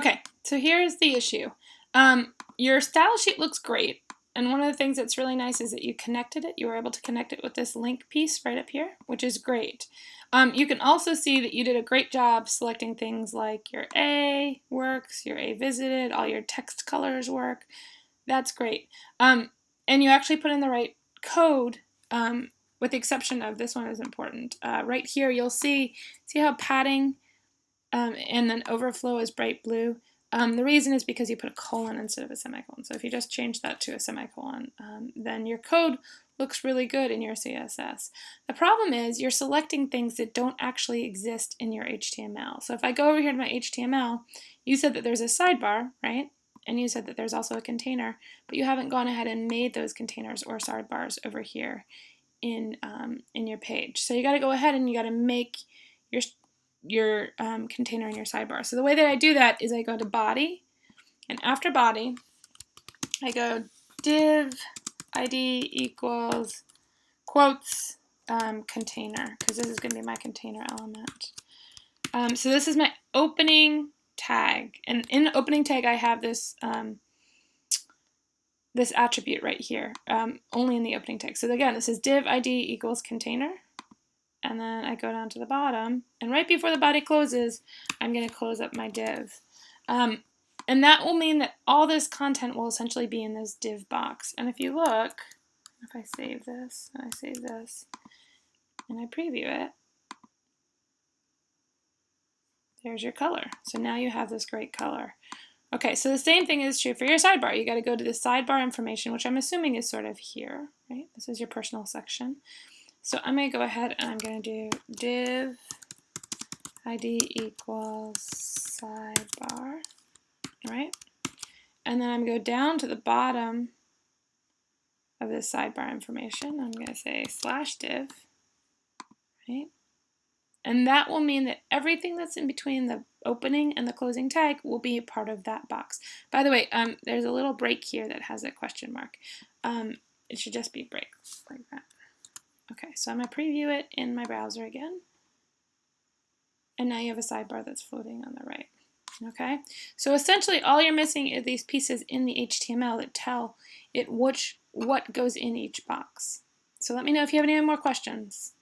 Okay, so here's the issue. Your style sheet looks great, and one of the things that's really nice is that you connected it. You were able to connect it with this link piece right up here, which is great. You can also see that you did a great job selecting things like your A works, your A visited, all your text colors work. That's great. And you actually put in the right code, with the exception of this one is important. Right here you'll see how padding and then overflow is bright blue. The reason is because you put a colon instead of a semicolon. So if you just change that to a semicolon, then your code looks really good in your CSS. The problem is you're selecting things that don't actually exist in your HTML. So if I go over here to my HTML, you said that there's a sidebar, right? And you said that there's also a container, but you haven't gone ahead and made those containers or sidebars over here in your page. So you got to go ahead and you got to make your container and your sidebar. So the way that I do that is I go to body, and after body I go div id equals quotes container, because this is going to be my container element. So this is my opening tag, and in the opening tag I have this this attribute right here, only in the opening tag. So again, this is div id equals container, and then I go down to the bottom, and right before the body closes, I'm going to close up my div. And that will mean that all this content will essentially be in this div box. And if you look, if I save this, and I save this, and I preview it, there's your color. So now you have this great color. Okay, so the same thing is true for your sidebar. You got to go to the sidebar information, which I'm assuming is sort of here, right? This is your personal section. So I'm going to go ahead and I'm going to do div id equals sidebar, right? And then I'm going to go down to the bottom of this sidebar information. I'm going to say /div, right? And that will mean that everything that's in between the opening and the closing tag will be a part of that box. By the way, there's a little break here that has a question mark. It should just be break, like that. Okay, so I'm going to preview it in my browser again. And now you have a sidebar that's floating on the right. Okay, so essentially all you're missing are these pieces in the HTML that tell it what goes in each box. So let me know if you have any more questions.